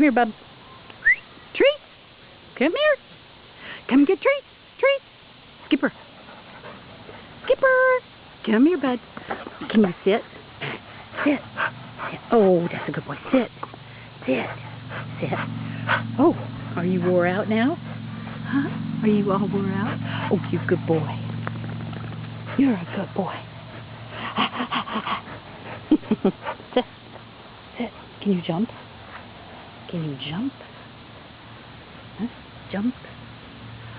here, bub. Treat. Come here. Come get treats. Treats. Skipper. Skipper. Come here, bud. Can you sit? Sit. Sit. Oh, that's a good boy. Sit. Sit. Sit. Oh, are you wore out now? Huh? Are you all wore out? Oh, you good boy. You're a good boy. Sit. Sit. Can you jump? Can you jump? Huh? Jump.